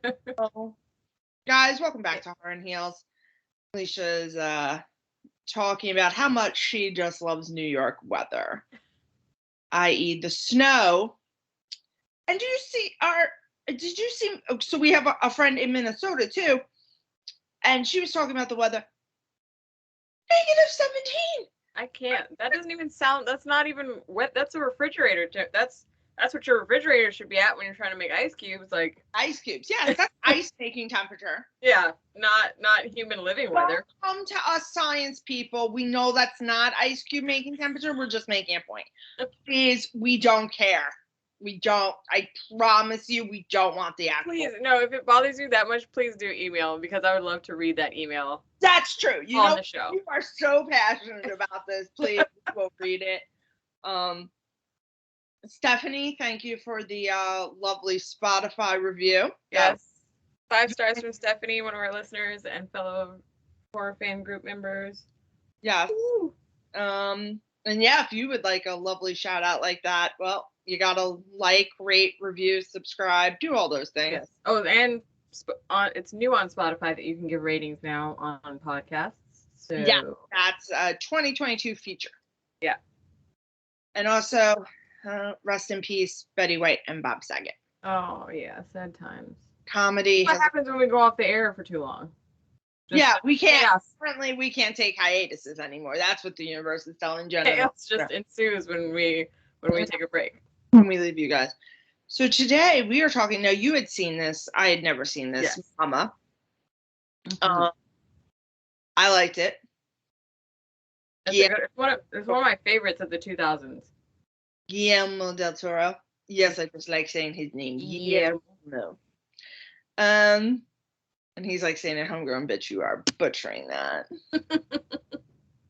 So, guys, welcome back to Horror and Heels. Alicia's talking about how much she just loves New York weather, i.e. the snow. And did you see, so we have a friend in Minnesota too, and she was talking about the weather. -17. I can't. That doesn't even sound, that's not even wet. That's a refrigerator. That's what your refrigerator should be at when you're trying to make ice cubes. Like ice cubes. Yes, that's ice making temperature. Yeah, not human living weather. Don't come to us science people. We know that's not ice cube making temperature. We're just making a point. Please, we don't care. We don't. I promise you, we don't want the actual. Please, no, if it bothers you that much, please do email, because I would love to read that email. That's true. You on know, the show. You are so passionate about this. Please, we'll read it. Stephanie, thank you for the lovely Spotify review. Yes. 5 stars from Stephanie, one of our listeners and fellow horror fan group members. Yes. And yeah, if you would like a lovely shout out like that, well, you gotta like, rate, review, subscribe, do all those things. Yes. Oh, and it's new on Spotify that you can give ratings now on podcasts. So yeah, that's a 2022 feature. Yeah. And also, rest in peace, Betty White and Bob Saget. Oh yeah, sad times. Comedy. What happens when we go off the air for too long? We can't. Chaos. Currently, we can't take hiatuses anymore. That's what the universe is telling Jenna. Chaos just ensues when we take a break. When we leave you guys. So today we are talking. Now you had seen this. I had never seen this. Yes. Mama. Mm-hmm. I liked it. It's one of my favorites of the 2000s. Guillermo del Toro. Yes, I just like saying his name. Guillermo. And he's like saying, "Homegrown bitch, you are butchering that."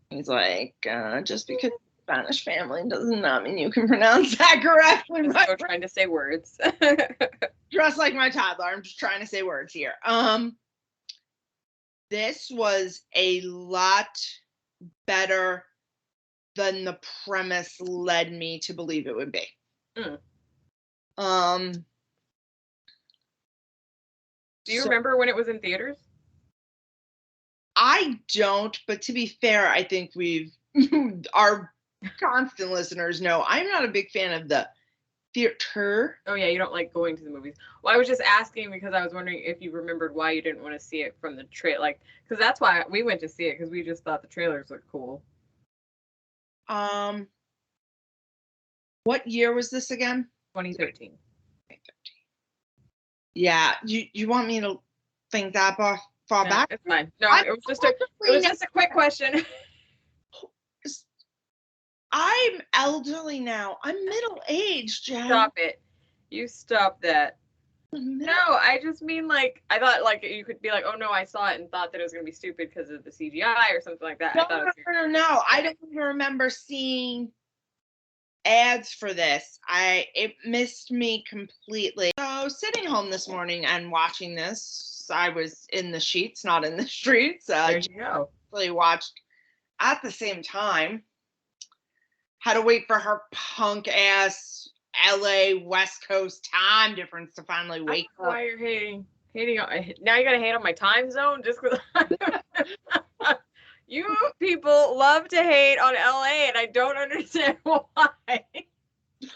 He's like, just because Spanish family does not mean you can pronounce that correctly. I'm trying to say words. Dressed like my toddler. I'm just trying to say words here. This was a lot better than the premise led me to believe it would be. Do you remember when it was in theaters? I don't, but to be fair, I think our constant listeners know I'm not a big fan of the theater. Oh yeah, you don't like going to the movies. Well, I was just asking because I was wondering if you remembered why you didn't want to see it from the trailer, like, because that's why we went to see it, because we just thought the trailers looked cool. What year was this again? 2013. Yeah, you want me to think that far back? It's fine. No, it was just a quick question. I'm elderly now. I'm middle-aged, Jen. Stop it. You stop that. No, I just mean, like, I thought, like, you could be like, oh no, I saw it and thought that it was going to be stupid because of the CGI or something like that. No. I don't even remember seeing ads for this. It missed me completely. So sitting home this morning and watching this, I was in the sheets, not in the streets. There you go. Really watched at the same time. Had to wait for her punk ass LA West Coast time difference to finally wake up. Why you're hating now? You gotta hate on my time zone just because. You people love to hate on LA, and I don't understand why. We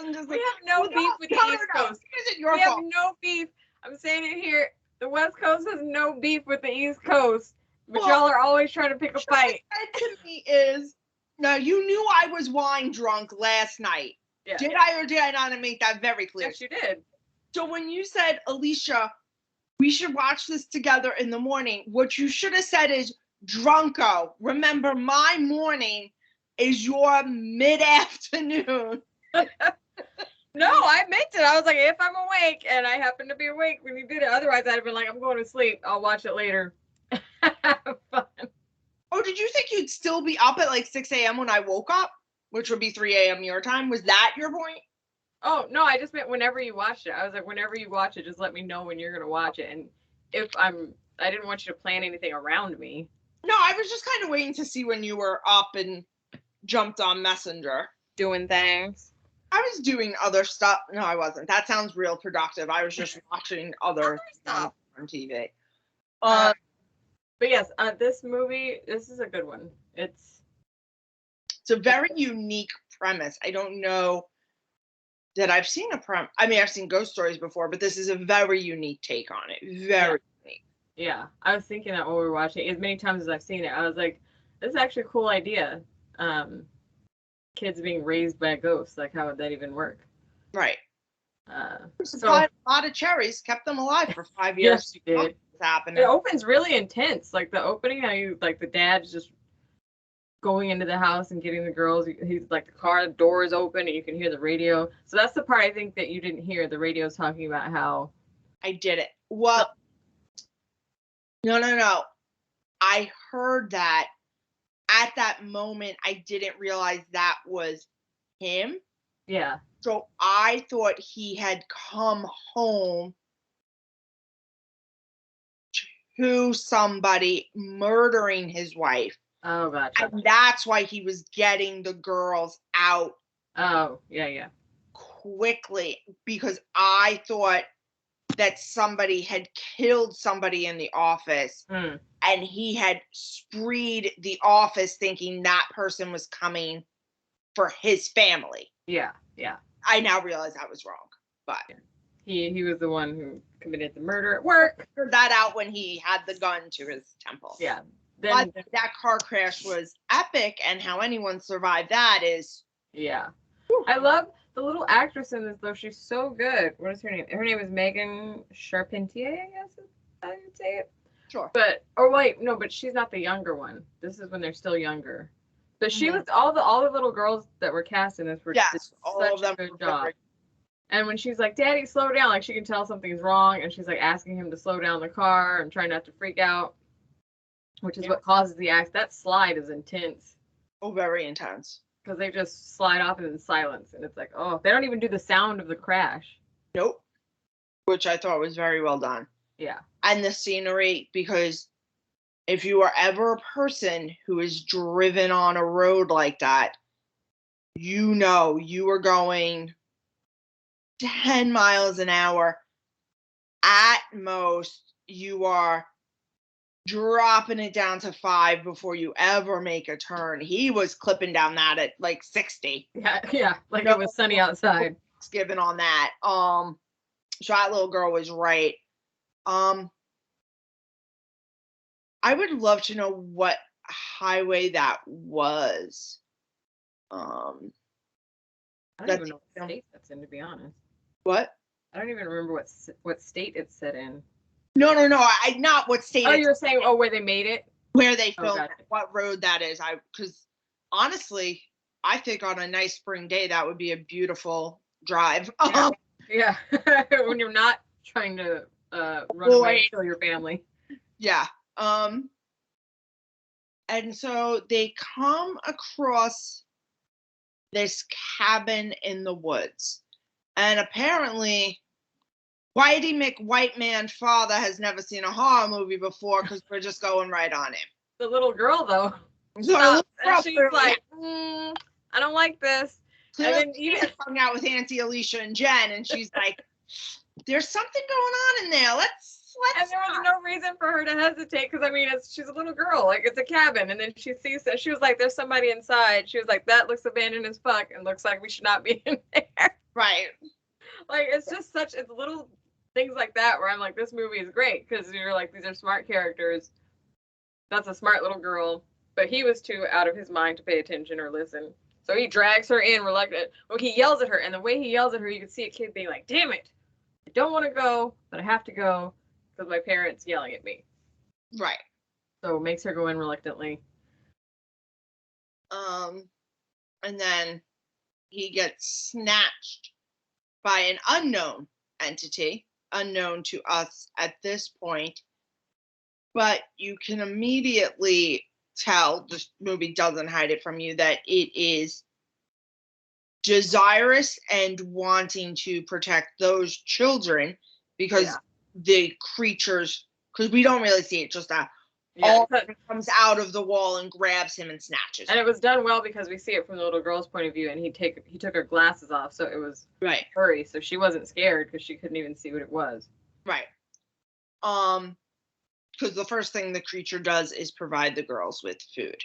have no beef with the East Coast. We have no beef. I'm saying it here. The West Coast has no beef with the East Coast, but y'all are always trying to pick a fight. What to me is, now you knew I was wine drunk last night. Yeah. Did I or did I not make that very clear? Yes, you did. So when you said, Alicia, we should watch this together in the morning, what you should have said is, drunko, remember my morning is your mid-afternoon. No, I meant it. I was like, if I'm awake, and I happen to be awake when you did it. Otherwise, I'd have been like, I'm going to sleep. I'll watch it later. Have fun. Oh, did you think you'd still be up at like 6 a.m. when I woke up, which would be 3 a.m. your time? Was that your point? Oh, no, I just meant whenever you watched it. I was like, whenever you watch it, just let me know when you're going to watch it. And I didn't want you to plan anything around me. No, I was just kind of waiting to see when you were up and jumped on Messenger. Doing things. I was doing other stuff. No, I wasn't. That sounds real productive. I was just watching other stuff on TV. But yes, this movie, this is a good one. It's a very unique premise. I don't know that I've seen I've seen ghost stories before, but this is a very unique take on it. Very unique. Yeah, I was thinking that while we were watching it, as many times as I've seen it, I was like, this is actually a cool idea. Kids being raised by a ghost, like how would that even work? Right. Supplied a lot of cherries, kept them alive for 5 years. Yes, she did. It opens really intense. Like the opening, how you like the dad's just going into the house and getting the girls. He's like the car door is open and you can hear the radio. So that's the part I think that you didn't hear. The radio's talking about how I did it. Well, no. I heard that. At that moment, I didn't realize that was him. Yeah. So I thought he had come home to somebody murdering his wife. Oh, gotcha. And that's why he was getting the girls out. Oh, yeah. Quickly, because I thought that somebody had killed somebody in the office. And he had spreed the office thinking that person was coming for his family. Yeah. I now realize I was wrong, but he was the one who committed the murder at work. Figured that out when he had the gun to his temple. Yeah. But that car crash was epic, and how anyone survived that is. Yeah. Whew. I love the little actress in this, though. She's so good. What is her name? Her name is Megan Charpentier, I guess is how you would say it. Sure. But but she's not the younger one. This is when they're still younger. But she was all the little girls that were cast in this were all of them. Good job. And when she's like, "Daddy, slow down," like she can tell something's wrong, and she's like asking him to slow down the car and try not to freak out, which is what causes the accident. That slide is intense. Oh, very intense. Because they just slide off in silence, and it's like, oh, they don't even do the sound of the crash. Nope. Which I thought was very well done. Yeah. And the scenery, because if you are ever a person who is driven on a road like that, you know you are going 10 miles an hour. At most, you are dropping it down to 5 before you ever make a turn. He was clipping down that at like 60. Yeah, like it was sunny outside. Given on that. So that little girl was right. I would love to know what highway that was. I don't even know what state that's in, to be honest. What? I don't even remember what state it's set in. No. I not what state. Oh, you're saying where they made it? Where they filmed it, what road that is. Because honestly, I think on a nice spring day that would be a beautiful drive. Yeah. When you're not trying to run away and kill your family. Yeah. And so they come across this cabin in the woods. And apparently, Whitey McWhiteman father has never seen a horror movie before because we're just going right on him. The little girl, though. So she's like, I don't like this. And then even hung out with Auntie Alicia and Jen, and she's like, there's something going on in there. Let's. And there was no reason for her to hesitate because, I mean, she's a little girl. Like, it's a cabin. And then she sees that. She was like, there's somebody inside. She was like, that looks abandoned as fuck and looks like we should not be in there. Right. Like, it's just it's little things like that where I'm like, this movie is great because you're like, these are smart characters. That's a smart little girl. But he was too out of his mind to pay attention or listen. So he drags her in reluctant. Well, he yells at her. And the way he yells at her, you can see a kid being like, damn it. I don't want to go, but I have to go. Because my parents yelling at me. Right. So it makes her go in reluctantly. And then he gets snatched by an unknown entity, unknown to us at this point. But you can immediately tell, the movie doesn't hide it from you, that it is desirous and wanting to protect those children because the creatures, because we don't really see it, just a Yeah, comes out of the wall and grabs him and snatches him. And it was done well because we see it from the little girl's point of view, and he took her glasses off, so it was right. furry, so she wasn't scared because she couldn't even see what it was. Right. Because the first thing the creature does is provide the girls with food.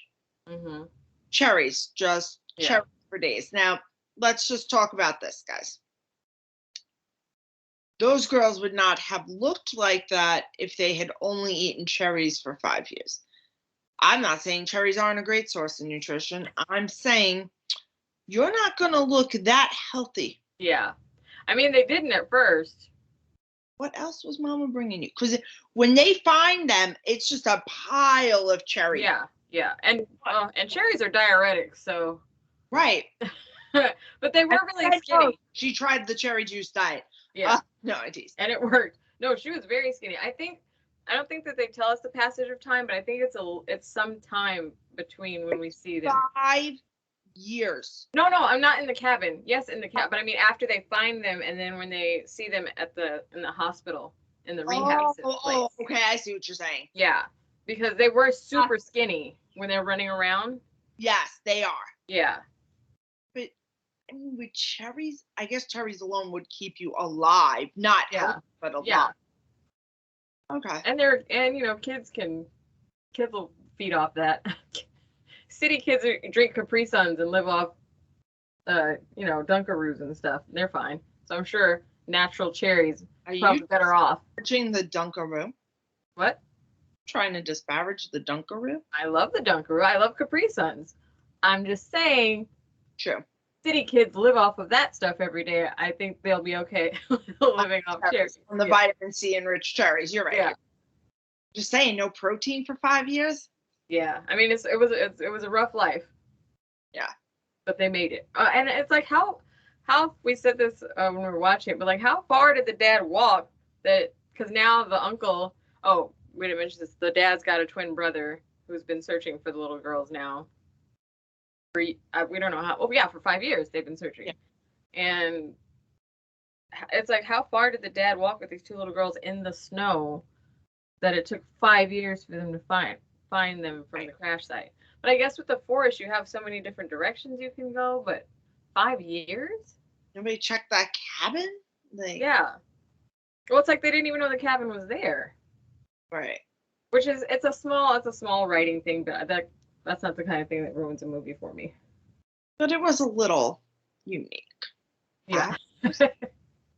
Mm-hmm. Cherries, just cherries for days. Now, let's just talk about this, guys. Those girls would not have looked like that if they had only eaten cherries for 5 years. I'm not saying cherries aren't a great source of nutrition. I'm saying you're not going to look that healthy. Yeah. I mean, they didn't at first. What else was Mama bringing you? Because when they find them, it's just a pile of cherries. Yeah. And cherries are diuretics, so. Right. But they were really skinny. She tried the cherry juice diet. Yeah. No, I teased. And it worked. No, she was very skinny. I don't think that they tell us the passage of time, but I think it's some time between when we see them. 5 years. No, I'm not in the cabin. Yes, in the cabin, but I mean after they find them, and then when they see them in the hospital, in the rehab place. Oh, okay, I see what you're saying. Yeah, because they were super skinny when they're running around. Yes, they are. Yeah. But I mean, with cherries, I guess cherries alone would keep you alive, not healthy, but alive. Yeah. Okay. And kids will feed off that. City kids drink Capri Suns and live off, Dunkaroos and stuff. They're fine. So I'm sure natural cherries are probably better off. Disparaging the Dunkaroo? What? Trying to disparage the Dunkaroo? I love the Dunkaroo. I love Capri Suns. I'm just saying. True. City kids live off of that stuff every day. I think they'll be okay living off cherries. From the vitamin C enriched cherries. You're right. Yeah. Just saying, no protein for 5 years? Yeah. I mean, it was a rough life. Yeah. But they made it. And it's like how we said this when we were watching it, but like how far did the dad walk because now the uncle, we didn't mention this, the dad's got a twin brother who's been searching for the little girls now. We don't know how. Oh yeah, for 5 years they've been searching, and it's like how far did the dad walk with these two little girls in the snow that it took 5 years for them to find them from the crash site? But I guess with the forest you have so many different directions you can go. But 5 years? Nobody checked that cabin? Yeah. Well, it's like they didn't even know the cabin was there. Right. Which is it's a small writing thing, but that's not the kind of thing that ruins a movie for me. But it was a little unique. Yeah.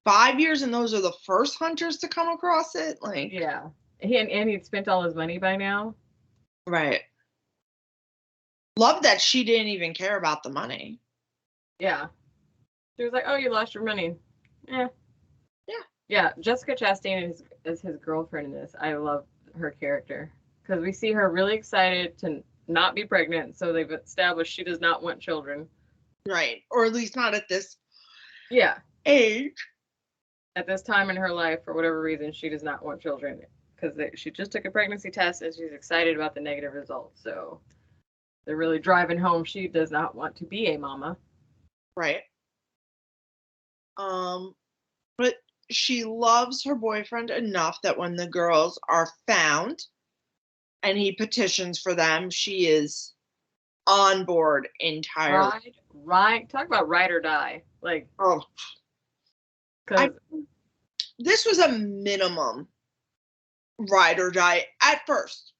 5 years, and those are the first hunters to come across it? Yeah. And he'd spent all his money by now. Right. Love that she didn't even care about the money. Yeah. She was like, oh, you lost your money. Yeah. Yeah. Jessica Chastain is his girlfriend in this. I love her character. Because we see her really excited to not be pregnant, so they've established she does not want children. Right. Or at least not at this age. At this time in her life, for whatever reason, she does not want children. Because she just took a pregnancy test and she's excited about the negative results. So they're really driving home she does not want to be a mama. Right. But she loves her boyfriend enough that when the girls are found and he petitions for them, she is on board entirely. Right. Talk about ride or die. This was a minimum ride or die at first.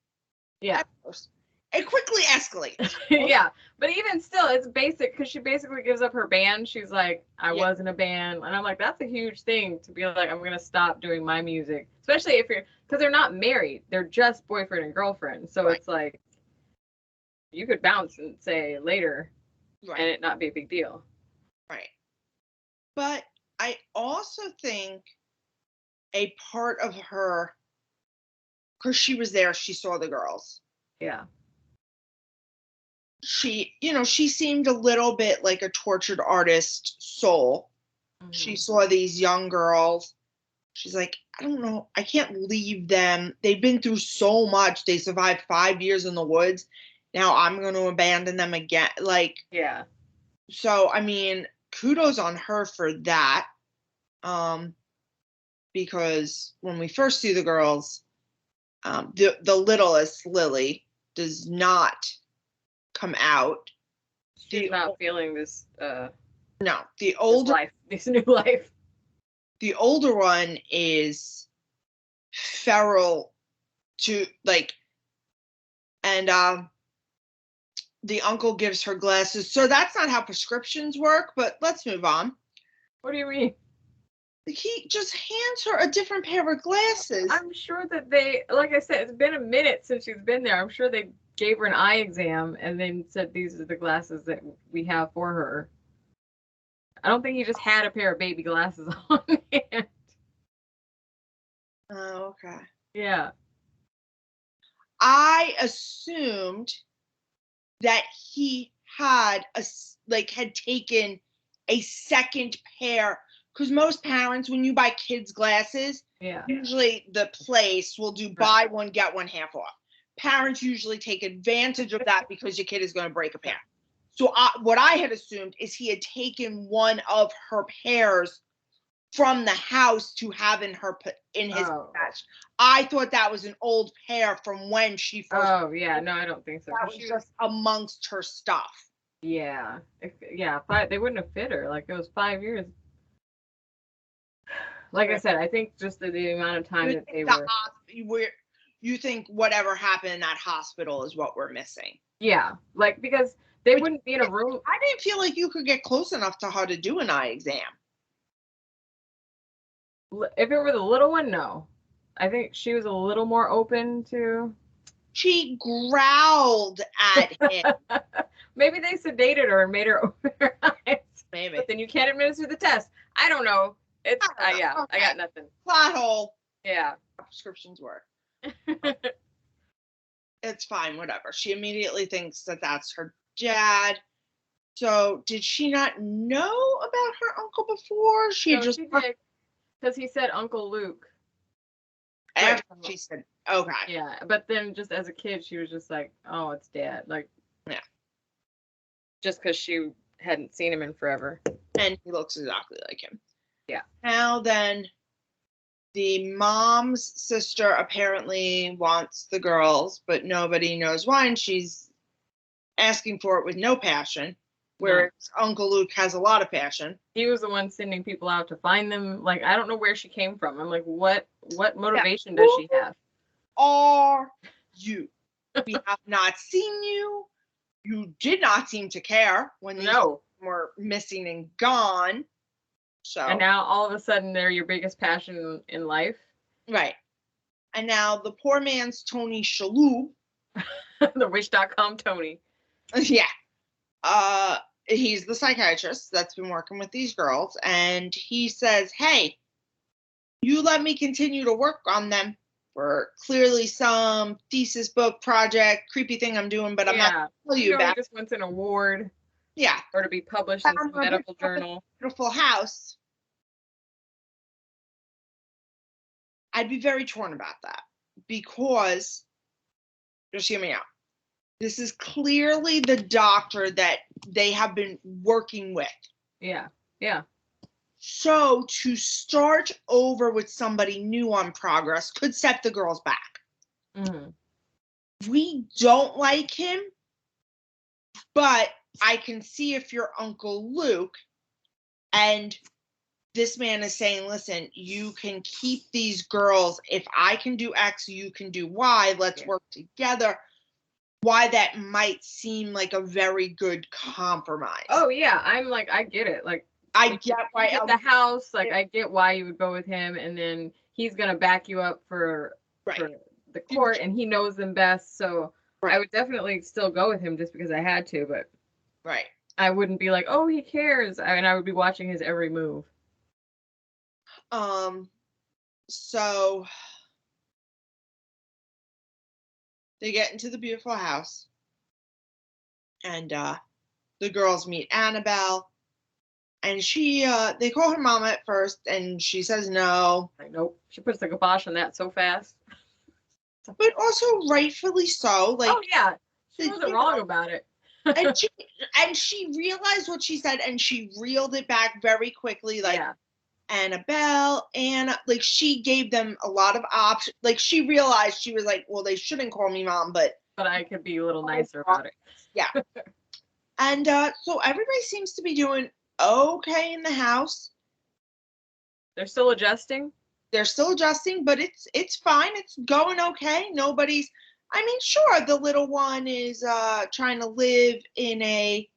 Yeah. At first. It quickly escalates. Yeah. But even still, it's basic because she basically gives up her band. She's like, I was in a band. And I'm like, that's a huge thing to be like, I'm going to stop doing my music. Especially because they're not married. They're just boyfriend and girlfriend. So it's like, you could bounce and say later and it not be a big deal. Right. But I also think a part of her, because she was there, she saw the girls. Yeah. She seemed a little bit like a tortured artist soul. Mm-hmm. She saw these young girls. She's like, I don't know. I can't leave them. They've been through so much. They survived 5 years in the woods. Now I'm going to abandon them again. Yeah. So, I mean, kudos on her for that. Because when we first see the girls, The littlest Lily does not come out. She's not feeling this. No, the this new life. The older one is feral to like, and the uncle gives her glasses. So that's not how prescriptions work. But let's move on. What do you mean? He just hands her a different pair of glasses. I'm sure that they, like I said, it's been a minute since she's been there. I'm sure they gave her an eye exam and then said these are the glasses that we have for her. I don't think he just had a pair of baby glasses on hand. Oh, okay. Yeah. I assumed that he had taken a second pair, because most parents, when you buy kids glasses, usually the place will do buy one get one half off. Parents usually take advantage of that because your kid is going to break a pair. So what I had assumed is he had taken one of her pairs from the house to have in his stash. I thought that was an old pair from when she first. Oh yeah, no, I don't think so. That was just amongst her stuff. Yeah, they wouldn't have fit her. Like it was 5 years. Like I said, I think just the amount of time that they were. You think whatever happened in that hospital is what we're missing? Yeah, like because they wouldn't be in a room. I didn't feel like you could get close enough to her to do an eye exam. If it were the little one, no. I think she was a little more open to. She growled at him. Maybe they sedated her and made her open her eyes. Maybe. But then you can't administer the test. I don't know. It's okay. I got nothing. Plot hole. Yeah. Prescriptions work. It's fine, whatever. She immediately thinks that that's her dad. So did she not know about her uncle before? She did, because he said Uncle Luke. After she said, okay. Yeah, but then just as a kid, she was just like, oh, it's dad. Like, yeah. Just because she hadn't seen him in forever. And he looks exactly like him. Yeah. Now then, the mom's sister apparently wants the girls, but nobody knows why, and she's asking for it with no passion, whereas Uncle Luke has a lot of passion. He was the one sending people out to find them. Like, I don't know where she came from. I'm like, what motivation does she have? Are you? We have not seen you. You did not seem to care when these were missing and gone. So. And now all of a sudden they're your biggest passion in life. Right. And now the poor man's Tony Shalhoub. The Wish.com Tony. Yeah. He's the psychiatrist that's been working with these girls. And he says, hey, you let me continue to work on them for clearly some thesis book project, creepy thing I'm doing, but I'm not going to tell you about. He just wants an award. Yeah. Or to be published in some medical journal. Beautiful house. I'd be very torn about that because, just hear me out. This is clearly the doctor that they have been working with. Yeah. Yeah. So to start over with somebody new on progress could set the girls back. Mm-hmm. We don't like him, but I can see if you're Uncle Luke and this man is saying, listen, you can keep these girls. If I can do X, you can do Y. Let's work together. Why that might seem like a very good compromise. Oh, yeah. I'm like, I get it. Like, I get why. At the house, like, I get why you would go with him. And then he's going to back you up for the court. And he knows them best. So I would definitely still go with him just because I had to. But I wouldn't be like, oh, he cares. I would be watching his every move. So they get into the beautiful house and the girls meet Annabelle and they call her mama at first and she says no. Nope. She puts the kibosh on that so fast. But also rightfully so. Like, oh yeah. She wasn't wrong about it. and she realized what she said and she reeled it back very quickly. Like, Annabelle, Anna. Like, she gave them a lot of options. Like, she realized, she was like, well, they shouldn't call me mom, but I could be a little nicer about it. Yeah. And so everybody seems to be doing okay in the house. They're still adjusting. They're still adjusting, but it's fine. It's going okay. Nobody's. I mean, sure, the little one is trying to live in a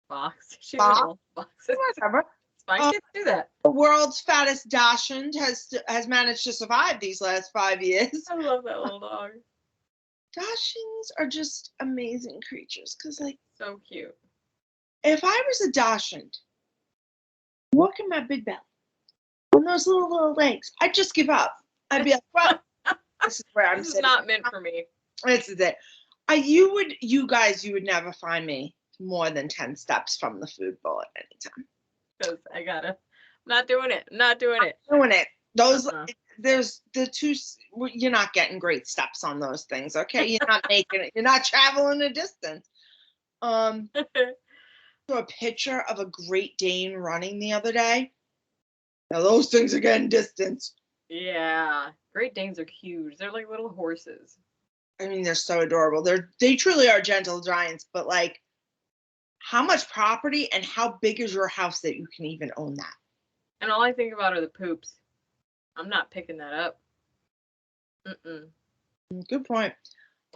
box. She's box. in all boxes. Whatever. It's fine. Kids do that. The world's fattest Dachshund has managed to survive these last 5 years. I love that little dog. Dachshunds are just amazing creatures, because, like, so cute. If I was a Dachshund, walking my big belly on those little legs, I'd just give up. I'd be like, well, this is where I'm This sitting. is not meant for me. This is it. You would never find me more than 10 steps from the food bowl at any time. Because I'm not doing it. Those, there's the two, you're not getting great steps on those things, okay? You're not making it. You're not traveling a distance. A picture of a Great Dane running the other day. Now those things are getting distance. Yeah. Great Danes are huge. They're like little horses. I mean, they're so adorable. They truly are gentle giants, but, like, how much property and how big is your house that you can even own that? And all I think about are the poops. I'm not picking that up. Good point.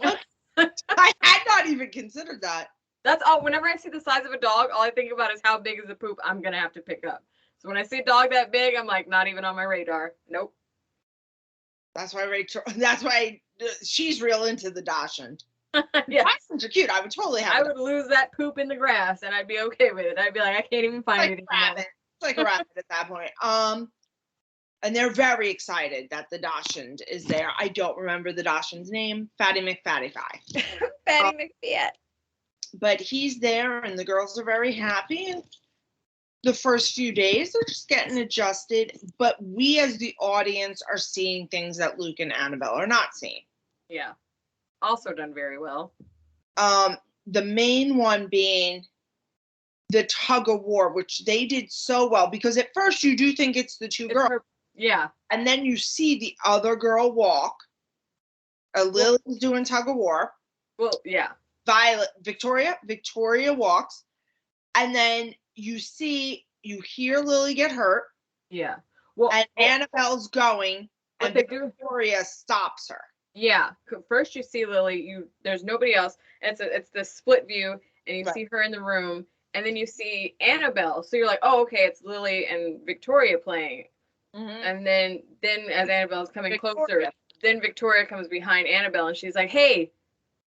I had not even considered that. That's all. Whenever I see the size of a dog, all I think about is how big is the poop I'm gonna have to pick up. So when I see a dog that big, I'm like, not even on my radar. Nope. That's why Rachel. That's why she's real into the Dachshund. Yeah. Dachshunds are cute. I would totally have. I would lose that poop in the grass, and I'd be okay with it. I'd be like, I can't even find it anymore. It's like a rabbit at that point. And they're very excited that the Dachshund is there. I don't remember the Dachshund's name. Fatty McFatty Fi. Fatty McFat. But he's there, and the girls are very happy. And the first few days, they're just getting adjusted. But we, as the audience, are seeing things that Luke and Annabelle are not seeing. Yeah. Also done very well. The main one being the tug of war, which they did so well, because at first you do think it's the two girls. Yeah. And then you see the other girl walk. Lily's doing tug of war. Well, yeah. Victoria walks. And then you hear Lily get hurt. Yeah. Well, and Annabelle's going, and Victoria stops her. Yeah. First you see Lily, there's nobody else. And it's the split view, and you see her in the room, and then you see Annabelle. So you're like, oh, okay, it's Lily and Victoria playing. Mm-hmm. And then as Annabelle's coming closer, then Victoria comes behind Annabelle, and she's like, hey,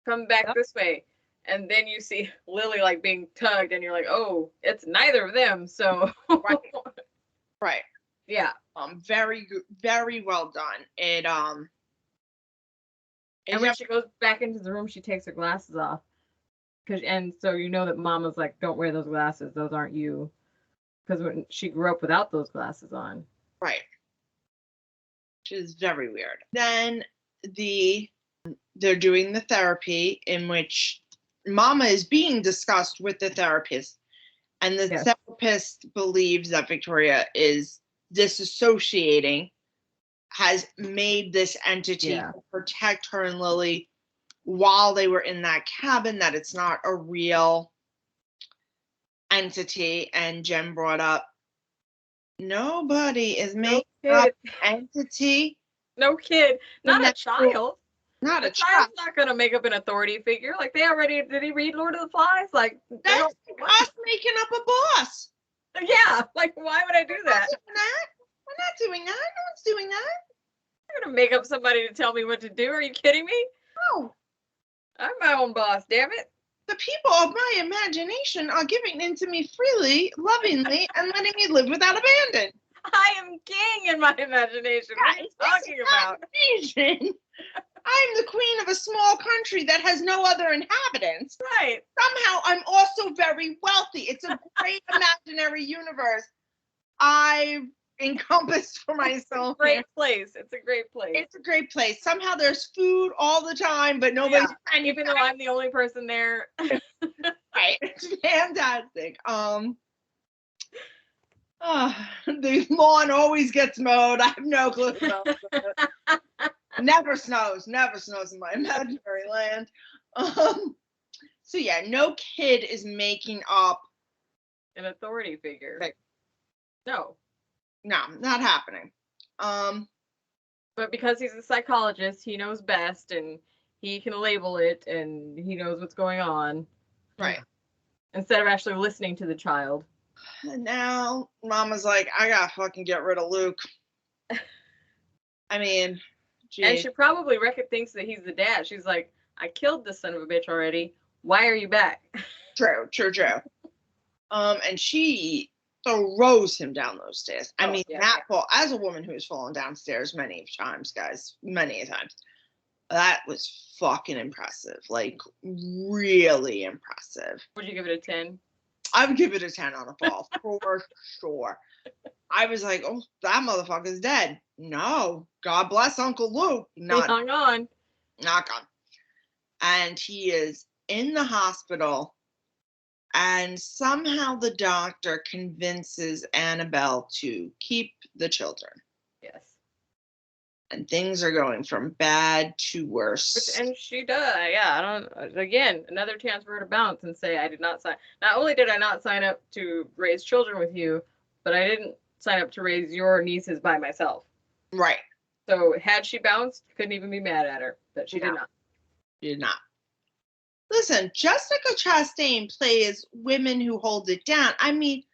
come back this way. And then you see Lily, like, being tugged, and you're like, oh, it's neither of them. So right. Yeah. Very good, very well done. And when she goes back into the room, she takes her glasses off. And so you know that Mama's like, don't wear those glasses. Those aren't you. Because when she grew up without those glasses on. Right. Which is very weird. Then they're doing the therapy in which Mama is being discussed with the therapist. And the therapist believes that Victoria is disassociating, has made this entity to protect her and Lily while they were in that cabin, that it's not a real entity. And Jen brought up, nobody is making up entity. No kid. Not a child. Not a child's not going to make up an authority figure. Like, did he read Lord of the Flies? Like, that's us making up a boss. Yeah, like, why would I do that? We're not doing that. No one's doing that. I'm going to make up somebody to tell me what to do. Are you kidding me? No. I'm my own boss, damn it. The people of my imagination are giving in to me freely, lovingly, and letting me live without abandon. I am king in my imagination. What are you talking about? I'm the queen of a small country that has no other inhabitants. Right. Somehow I'm also very wealthy. It's a great imaginary universe I've encompassed for myself. It's a great place. It's a great place. Somehow there's food all the time, but nobody's even though I'm the only person there. Right. It's fantastic. The lawn always gets mowed. I have no clue about it. Never snows in my imaginary land. So yeah, no kid is making up An authority figure. Right. No. No, not happening. But because he's a psychologist, he knows best, and he can label it, and he knows what's going on. Right. Instead of actually listening to the child. And now Mama's like, I gotta fucking get rid of Luke. I mean, geez. And she probably thinks that he's the dad. She's like, I killed this son of a bitch already. Why are you back? True. And she throws him down those stairs. I mean, that fall, as a woman who's fallen downstairs many times, guys, many times, that was fucking impressive. Like, really impressive. Would you give it a 10? I would give it a 10 on a fall, for sure. I was like, oh, that motherfucker's dead. No. God bless Uncle Luke. He hung on. Not gone. And he is in the hospital, and somehow the doctor convinces Annabelle to keep the children. Yes. And things are going from bad to worse. And she does. Yeah, again, another chance for her to bounce and say, I did not sign. Not only did I not sign up to raise children with you, but I didn't sign up to raise your nieces by myself. Right. So had she bounced, couldn't even be mad at her that she did not. She did not. Listen, Jessica Chastain plays women who hold it down. I mean,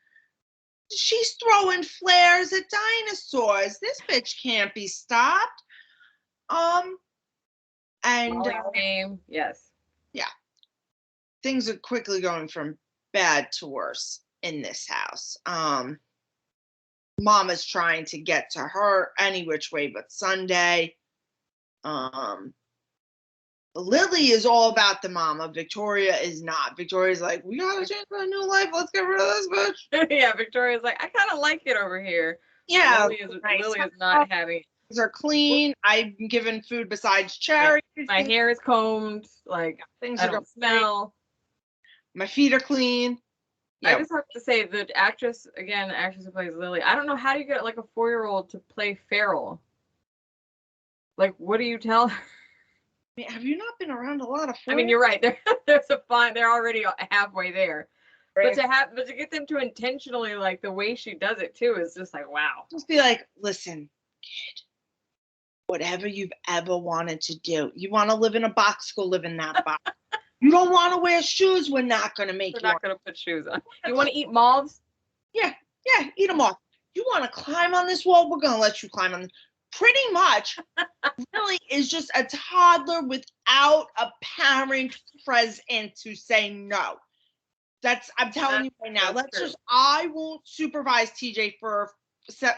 she's throwing flares at dinosaurs. This bitch can't be stopped. And game, yes. Yeah. Things are quickly going from bad to worse in this house. Mama's trying to get to her any which way but Sunday. Lily is all about the mama. Victoria is not. Victoria's like, we gotta change for a new life. Let's get rid of this bitch. Yeah, Victoria's like, I kind of like it over here. Yeah. Lily is not having it. Things are clean. I've given food besides cherries. My hair is combed. Like, things I don't smell. My feet are clean. Yeah. I just have to say, the actress who plays Lily, I don't know, how do you get like a 4-year-old to play feral? Like, what do you tell her? I mean, have you not been around a lot of 4-year-olds? I mean, you're right. They're already halfway there. Right. But to get them to intentionally, like, the way she does it too is just like, wow. Just be like, listen, kid, whatever you've ever wanted to do. You want to live in a box, go live in that box. You don't want to wear shoes, we're not going to make We're not going to put shoes on. You want to eat moths? Yeah, eat them off. You want to climb on this wall, we're going to let you climb on this. Pretty much, Lily is just a toddler without a parent present to say no. I'm telling you right now. I won't supervise TJ for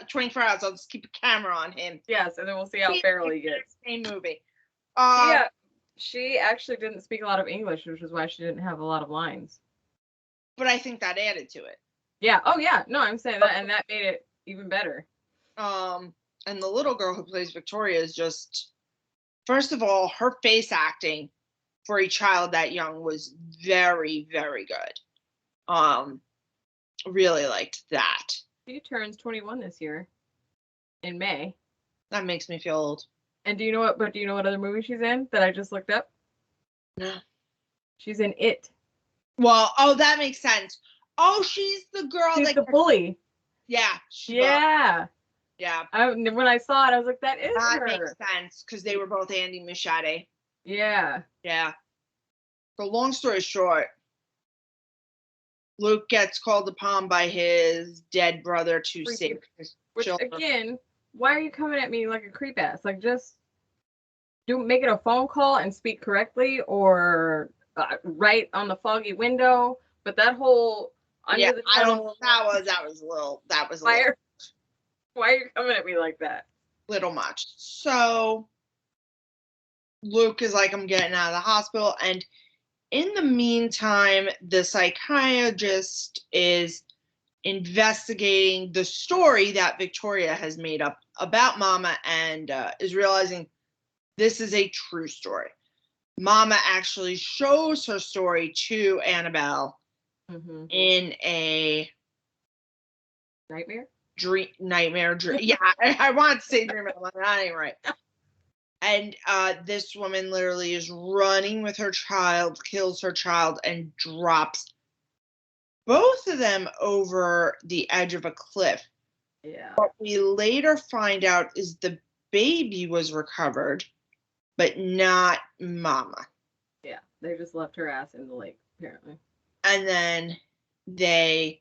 24 hours. I'll just keep a camera on him. Yes, and then we'll see how feral he gets. Same movie. Yeah, she actually didn't speak a lot of English, which is why she didn't have a lot of lines. But I think that added to it. Yeah. Oh, yeah. No, I'm saying that, and that made it even better. And the little girl who plays Victoria is just, first of all, her face acting for a child that young was very, very good. Really liked that. She turns 21 this year in May. That makes me feel old. And do you know what other movie she's in that I just looked up? No. She's in It. Well, that makes sense. Oh, she's the girl she's the bully. Yeah. Yeah. Yeah. When I saw it, I was like, that her. Makes sense, because they were both Andy Muschietti. Yeah. Yeah. So long story short, Luke gets called upon by his dead brother to save his children. Again, why are you coming at me like a creep ass? Like, just make it a phone call and speak correctly, or write on the foggy window. But that whole under the tunnel, that was a little. Why are you coming at me like that? Little much. So Luke is like, I'm getting out of the hospital, and in the meantime, the psychiatrist is investigating the story that Victoria has made up about Mama, and is realizing this is a true story. Mama actually shows her story to Annabelle in a Nightmare dream. Yeah, I want to say dream, but that ain't right. And this woman literally is running with her child, kills her child, and drops both of them over the edge of a cliff. Yeah. What we later find out is the baby was recovered, but not Mama. Yeah, they just left her ass in the lake, apparently. And then the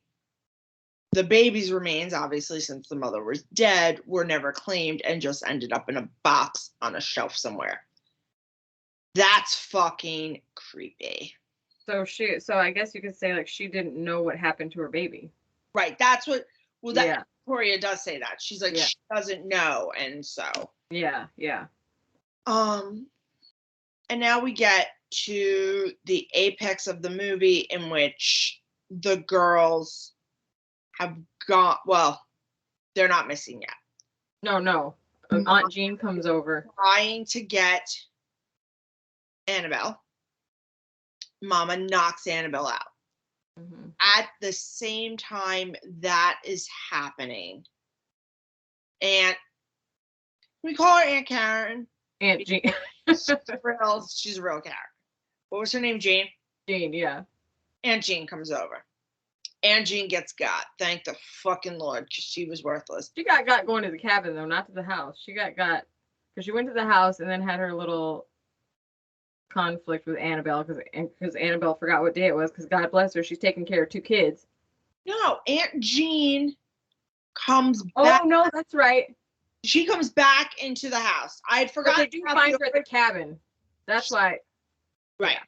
baby's remains, obviously, since the mother was dead, were never claimed and just ended up in a box on a shelf somewhere. That's fucking creepy. So I guess you could say like she didn't know what happened to her baby. Right. That's what. Well, that Victoria does say that. She's like she doesn't know, and so. Yeah. And now we get to the apex of the movie in which the girls have gone. Well, they're not missing yet. No. Aunt Jean comes over. Trying to get Annabelle. Mama knocks Annabelle out. Mm-hmm. At the same time that is happening, and we call her Aunt Karen. Aunt Jean. She's a real character. What was her name? Jane? Jane, yeah. Aunt Jean comes over. Aunt Jean gets got. Thank the fucking Lord, because she was worthless. She got going to the cabin, though, not to the house. She got because she went to the house and then had her little conflict with Annabelle because Annabelle forgot what day it was because God bless her, she's taking care of 2 kids. No, Aunt Jean comes back. Oh, no, that's right. She comes back into the house. I had forgotten. But they do find her at the cabin. That's why. Right.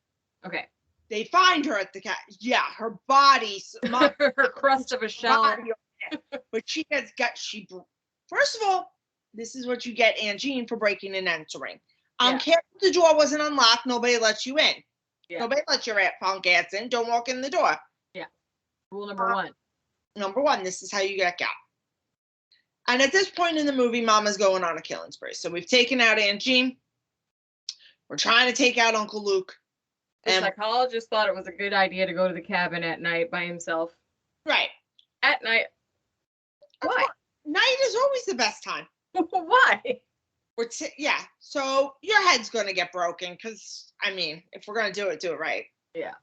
Okay. They find her at the cabin. Yeah, her body. Her crust of a shell. But she gets first of all, this is what you get Aunt Jean for breaking and entering. Care if the door wasn't unlocked, nobody lets you in. Yeah. Nobody lets your punk ass in. Don't walk in the door. Yeah. Rule number 1. Number 1, this is how you get got. And at this point in the movie, Mama's going on a killing spree. So we've taken out Aunt Jean. We're trying to take out Uncle Luke. The psychologist thought it was a good idea to go to the cabin at night by himself. Right. At night. Why? Night is always the best time. Why? So your head's going to get broken because, I mean, if we're going to do it right. Yeah.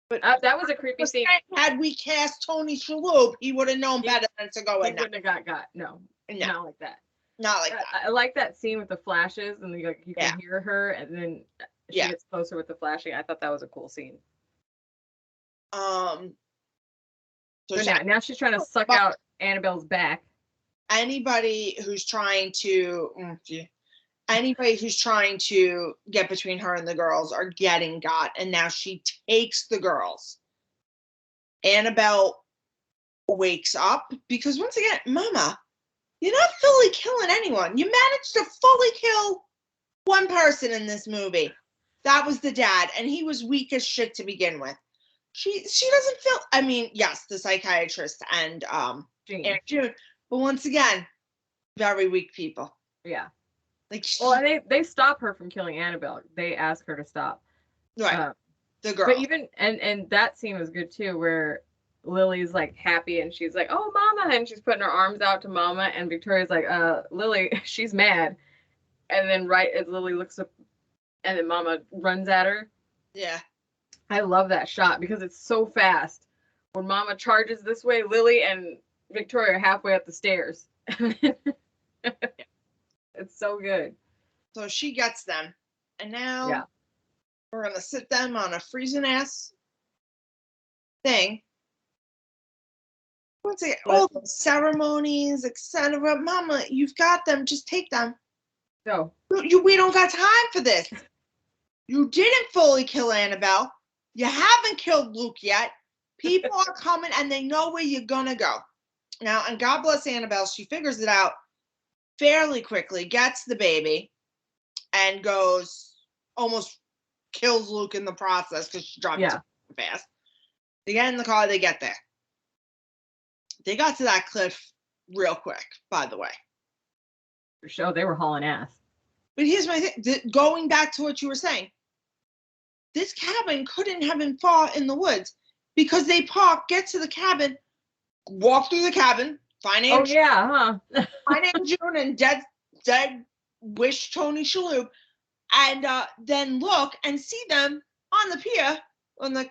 But that was a creepy scene. Had we cast Tony Shalhoub, he would have known better than to go in. He wouldn't have got. No. Not like that. Not like that. I like that scene with the flashes and you can hear her and then she gets closer with the flashing. I thought that was a cool scene. So now she's trying to suck out Annabelle's back. Anybody who's trying to get between her and the girls are getting got, and now she takes the girls. Annabelle wakes up because once again, Mama, you're not fully killing anyone. You managed to fully kill one person in this movie. That was the dad, and he was weak as shit to begin with. She doesn't feel. I mean, yes, the psychiatrist and June, but once again, very weak people. Yeah. And they stop her from killing Annabelle. They ask her to stop. Right. The girl. But even and that scene was good too, where Lily's like happy and she's like, "Oh, Mama," and she's putting her arms out to Mama, and Victoria's like, Lily, she's mad. And then right as Lily looks up, and then Mama runs at her. Yeah. I love that shot because it's so fast. When Mama charges this way, Lily and Victoria are halfway up the stairs. It's so good. So she gets them. And now we're going to sit them on a freezing ass thing. Once again, all the ceremonies, etc. Mama, you've got them. Just take them. No. We don't got time for this. You didn't fully kill Annabelle. You haven't killed Luke yet. People are coming and they know where you're going to go. Now, and God bless Annabelle, she figures it out fairly quickly, gets the baby, and almost kills Luke in the process because she dropped it fast. They get in the car, they get there. They got to that cliff real quick, by the way. For sure, they were hauling ass. But here's my thing. Going back to what you were saying, this cabin couldn't have been far in the woods because they get to the cabin walk through the cabin, find Aunt, Oh yeah, huh? find Aunt June and dead wish Tony Shalhoub, and then look and see them on the pier on the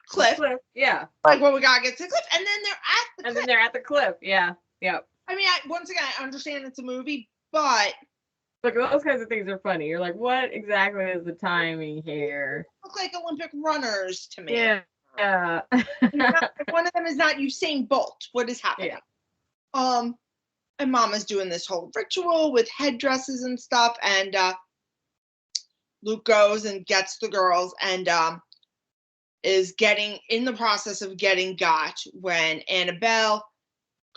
cliff. Yeah. Like, well, we gotta get to the cliff, and then they're at the cliff. And then they're at the cliff. Yeah. Yep. I mean, once again, I understand it's a movie, but look, those kinds of things are funny. You're like, what exactly is the timing here? Look like Olympic runners to me. Yeah. Yeah. One of them is not Usain Bolt. What is happening? Yeah. And Mama's doing this whole ritual with headdresses and stuff, and Luke goes and gets the girls, and is getting in the process of getting got when Annabelle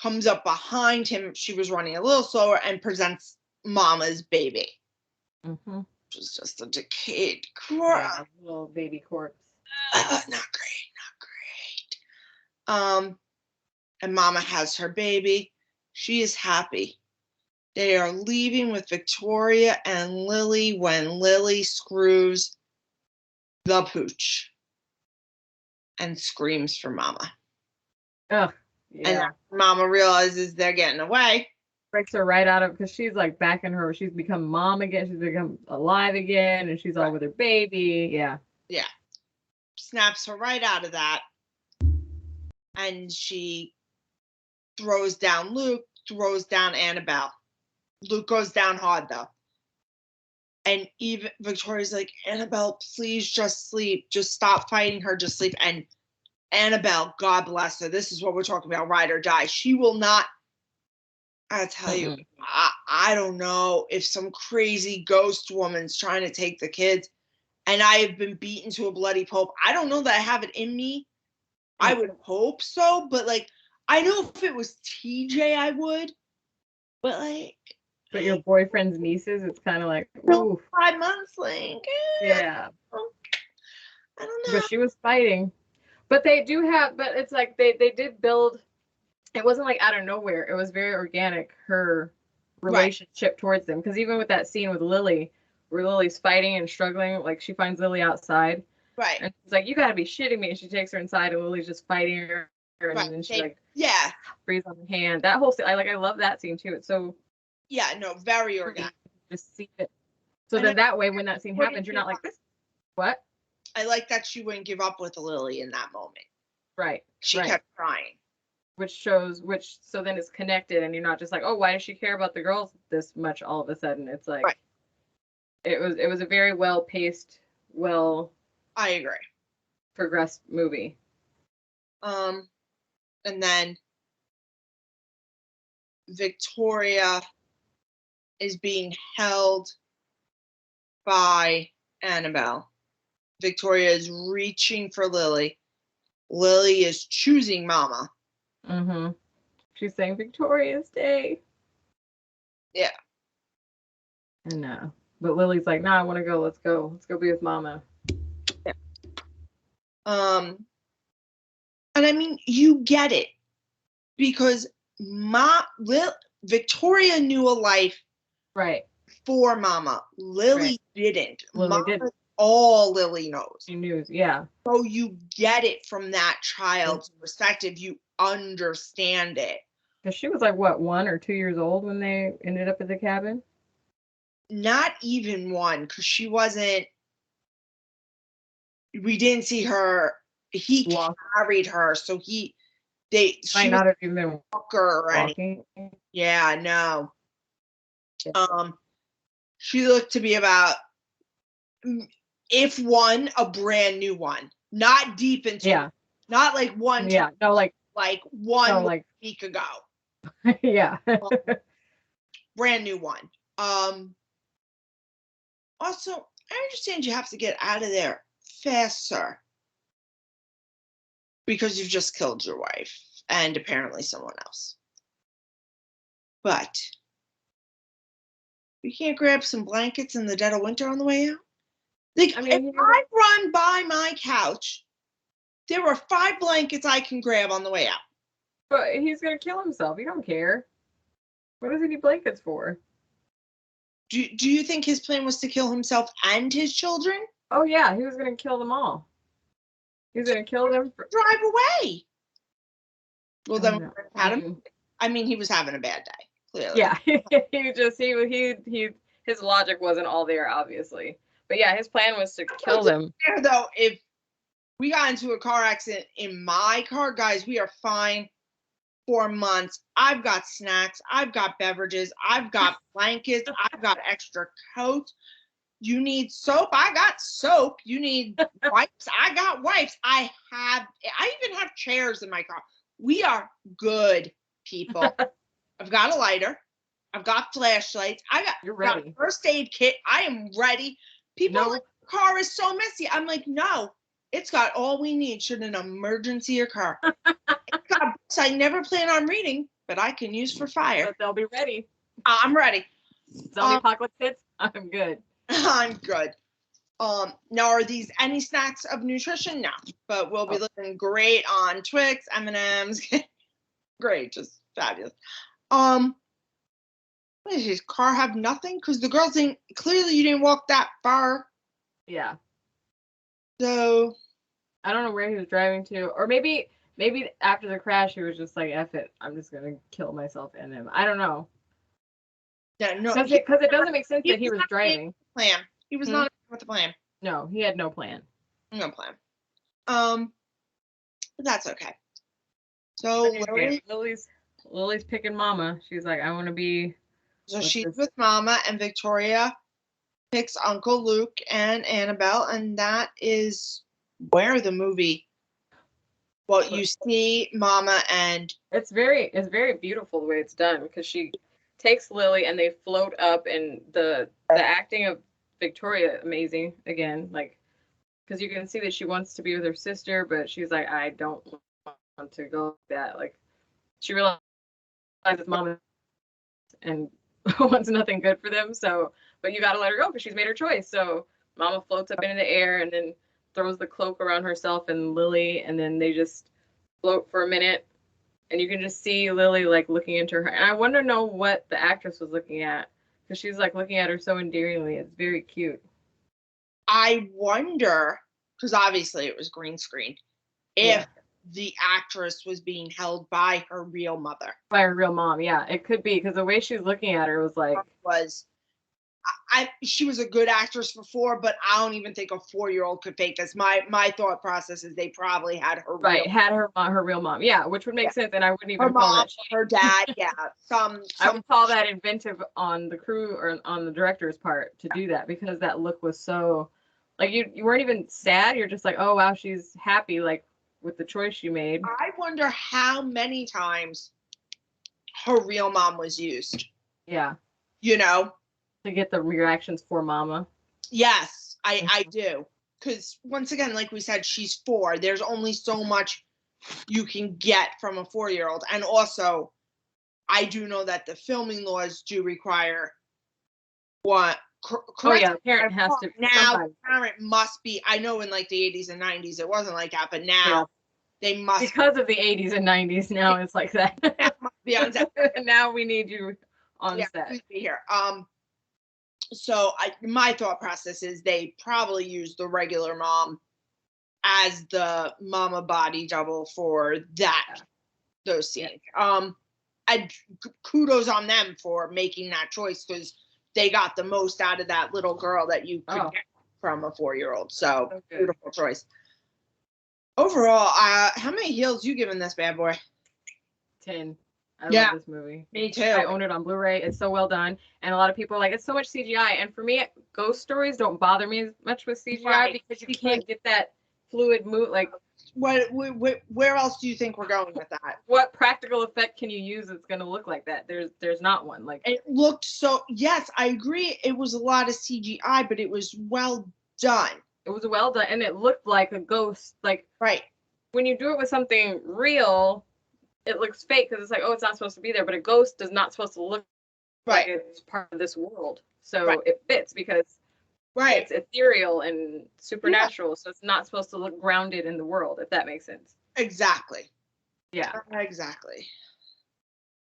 comes up behind him. She was running a little slower and presents Mama's baby. Mm-hmm. Which was just a decayed corpse. Yeah, little baby corpse. Not great. And Mama has her baby. She is happy. They are leaving with Victoria and Lily when Lily screws the pooch and screams for Mama. Ugh. Yeah. And Mama realizes they're getting away. Breaks her right out of, because she's like back in her, she's become mom again, she's become alive again, and she's all with her baby. Yeah. Yeah. Snaps her right out of that. And she throws down Luke, throws down Annabelle. Luke goes down hard though. And even Victoria's like, Annabelle, please just sleep. Just stop fighting her. Just sleep. And Annabelle, God bless her. This is what we're talking about, ride or die. She will not. I tell you, I don't know if some crazy ghost woman's trying to take the kids and I have been beaten to a bloody pulp. I don't know that I have it in me. I would hope so, but like, I know if it was TJ, I would. But like. But your boyfriend's nieces, it's kind of like, ooh. 5 months, like. Yeah. I don't know. But she was fighting. But they do have, but it's like they did build. It wasn't like out of nowhere. It was very organic, her relationship towards them. Because even with that scene with Lily, where Lily's fighting and struggling, like she finds Lily outside. Right. And she's like, you got to be shitting me. And she takes her inside and Lily's just fighting her. And then she breathes on her hand. That whole scene, I love that scene too. It's so. Yeah, no, very organic. Just see it. So then that way, when that scene happens, you're not like this. What? I like that she wouldn't give up with Lily in that moment. Right. She kept trying. So then it's connected and you're not just like, oh, why does she care about the girls this much all of a sudden? It's like, it was a very well-paced, I agree. Progressed movie. And then Victoria is being held by Annabelle. Victoria is reaching for Lily. Lily is choosing Mama. Mm-hmm. She's saying Victoria's Day. Yeah. And but Lily's like, no, I want to go. Let's go. Let's go be with Mama. Yeah. And I mean, you get it. Because Victoria knew a life for Mama. Lily didn't. Lily didn't. All Lily knows. She knew, yeah. So you get it from that child's perspective. You understand it. Because she was like, what, 1 or 2 years old when they ended up at the cabin? Not even 1, because she wasn't. We didn't see her. He carried her, so she might not have even been walking. Yeah, no. She looked to be about, if one, a brand new one, not deep into, not like one. Yeah, no, like one week ago. Yeah. Brand new one. Also, I understand you have to get out of there faster because you've just killed your wife and apparently someone else. But we can't grab some blankets in the dead of winter on the way out. Like, I mean, if I run by my couch, there are 5 blankets I can grab on the way out. But he's gonna kill himself. You don't care. What does he need blankets for? Do you think his plan was to kill himself and his children? Oh yeah, he was gonna kill them all. He's gonna kill them. Drive away. Well, I then don't know. had him. I mean, he was having a bad day. Clearly. Yeah, he his logic wasn't all there, obviously. But yeah, his plan was to kill them. Fair, though, if we got into a car accident in my car, guys, we are fine for months. I've got snacks. I've got beverages. I've got blankets. I've got extra coats. You need soap. I got soap. You need wipes. I got wipes. I even have chairs in my car. We are good people. I've got a lighter. I've got flashlights. You're ready. Got a first aid kit. I am ready. People, like, the car is so messy. I'm like, no, it's got all we need should an emergency occur. It's got books I never plan on reading, but I can use for fire. But they'll be ready. I'm ready. Zombie apocalypse hits. I'm good. I'm good. Now, are these any snacks of nutrition? No, but we'll be looking great on Twix, M&Ms. Great, just fabulous. What does his car have nothing? Because the girls didn't. Clearly, you didn't walk that far. Yeah. So I don't know where he was driving to, or maybe after the crash he was just like, "F it, I'm just gonna kill myself and him." I don't know. Yeah, no, because it doesn't make sense that he was driving. Plan. He was not with the plan. No, he had no plan. No plan. But that's okay. So Lily's picking Mama. She's like, I want to be. So she's with Mama, and Victoria picks Uncle Luke and Annabelle, and that is where the movie. Well, you see Mama, and it's very beautiful the way it's done, because she takes Lily and they float up, and the acting of Victoria, amazing again, like, because you can see that she wants to be with her sister, but she's like, I don't want to go like that. Like, she realizes Mama and wants nothing good for them. So, but you got to let her go because she's made her choice. So Mama floats up into the air and then throws the cloak around herself and Lily, and then they just float for a minute, and you can just see Lily like looking into her. And I wonder what the actress was looking at, because she's like looking at her so endearingly. It's very cute. I wonder, because obviously it was green screen, if the actress was being held by her real mother. By her real mom, yeah. It could be, because the way she was looking at her was like... she was a good actress before, but I don't even think a 4-year-old could fake this. My thought process is they probably had her her real mom, yeah, which would make sense, and I wouldn't even call that her dad, yeah. I would call that inventive on the crew or on the director's part to do that, because that look was so, like, you weren't even sad. You're just like, oh wow, she's happy, like, with the choice she made. I wonder how many times her real mom was used. Yeah. You know? To get the reactions for Mama. Yes, I do. Because once again, like we said, she's 4. There's only so much you can get from a 4-year-old. And also, I do know that the filming laws do require what? The parent has to. Now, the parent must be. I know in like the 80s and 90s it wasn't like that, but now they must. Because of the 80s and 90s, now it's like that. Must be on set. Now we need you on set. Please be here. So my thought process is they probably use the regular mom as the Mama body double for those scenes. And kudos on them for making that choice, because they got the most out of that little girl that you could get from a 4-year-old. So beautiful choice. Overall, how many heels you giving this bad boy? 10. I love this movie. Me too. I own it on Blu-ray. It's so well done. And a lot of people are like, it's so much CGI. And for me, ghost stories don't bother me as much with CGI, because you can't get that fluid move. Like, where else do you think we're going with that? What practical effect can you use that's going to look like that? There's not one. Like, it looked so. Yes, I agree. It was a lot of CGI, but it was well done. It was well done, and it looked like a ghost. Like, when you do it with something real, it looks fake, because it's like, oh, it's not supposed to be there. But a ghost is not supposed to look like it's part of this world. So it fits, because it's ethereal and supernatural. So it's not supposed to look grounded in the world, if that makes sense. Exactly. Yeah. Exactly.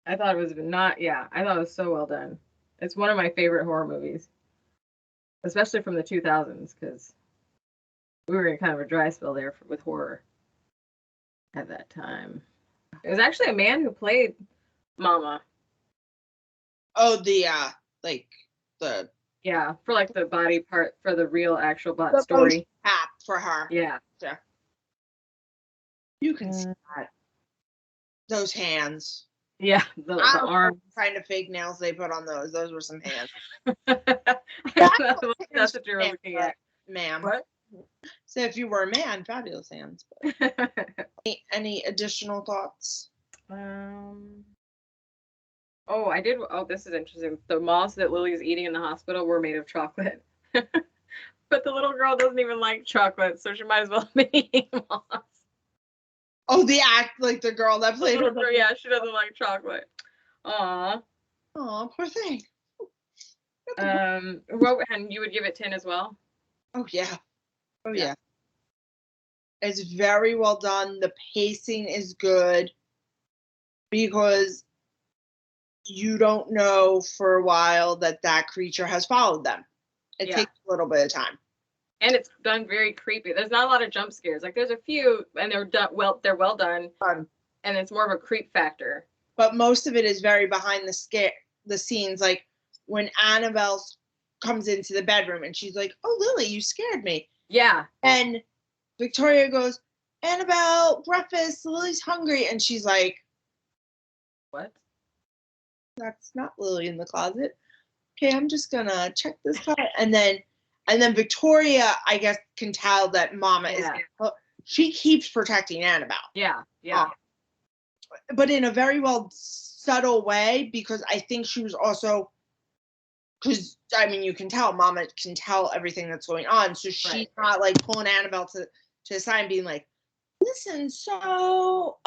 I thought it was so well done. It's one of my favorite horror movies, especially from the 2000s, because we were in kind of a dry spell there with horror at that time. It was actually a man who played Mama. Oh, like the Yeah, for like the body part for the real actual butt story. Tap for her. Yeah. You can see that. Those hands. Yeah, the arms. Kind of fake nails they put on those. Those were some hands. That's what you're looking at, ma'am. What? So if you were a man, fabulous hands. But any additional thoughts? Oh, I did. Oh, this is interesting. The moths that Lily's eating in the hospital were made of chocolate. But the little girl doesn't even like chocolate, so she might as well be eating moths. Oh, like the girl that played her. Girl, yeah, she doesn't like chocolate. Aw. Aw, poor thing. And you would give it 10 as well? Oh, yeah. Oh, yeah. It's very well done. The pacing is good because you don't know for a while that creature has followed them. It takes a little bit of time. And it's done very creepy. There's not a lot of jump scares. Like there's a few, and they're done well. They're well done, and it's more of a creep factor. But most of it is very behind the scenes. Like when Annabelle comes into the bedroom and she's like, "Oh, Lily, you scared me." Yeah. And Victoria goes, "Annabelle, breakfast. Lily's hungry," and she's like, "What? That's not Lily in the closet. Okay, I'm just gonna check this car." And then Victoria, I guess, can tell that Mama is. She keeps protecting Annabelle. Yeah. But in a very subtle way, because I think she was also, because I mean, you can tell Mama can tell everything that's going on, so she's not like pulling Annabelle to the side and being like, "Listen, so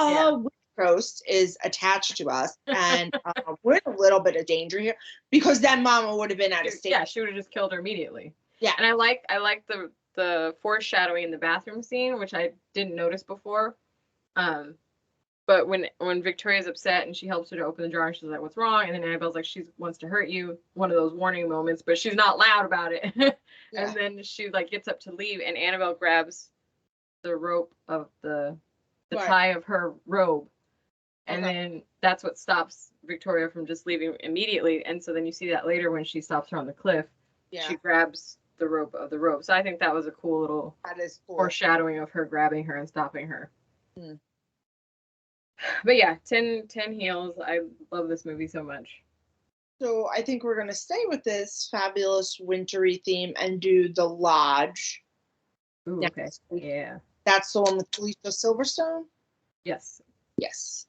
Ghost is attached to us, and we're in a little bit of danger here," because then Mama would have been at a state. Yeah, she would have just killed her immediately. Yeah, and I like the foreshadowing in the bathroom scene, which I didn't notice before. But when Victoria's upset and she helps her to open the jar, and she's like, "What's wrong?" And then Annabelle's like, "She wants to hurt you." One of those warning moments, but she's not loud about it. And then she like gets up to leave, and Annabelle grabs the rope of the tie of her robe. And then that's what stops Victoria from just leaving immediately. And so then you see that later when she stops her on the cliff. She grabs the rope of the rope. So I think that was a cool little foreshadowing of her grabbing her and stopping her. But yeah, 10 heels. I love this movie so much. So I think we're going to stay with this fabulous wintry theme and do The Lodge. Ooh, okay. Yeah. That's the one with Alicia Silverstone? Yes. Yes.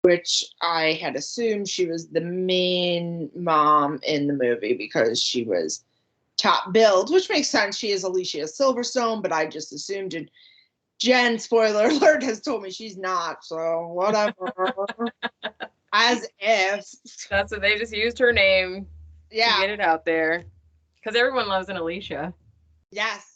Which I had assumed she was the main mom in the movie because she was top billed, which makes sense. She is Alicia Silverstone, but I just assumed, and Jen, spoiler alert, has told me she's not, so whatever. As if. That's what they just used her name to get it out there. Because everyone loves an Alicia. Yes.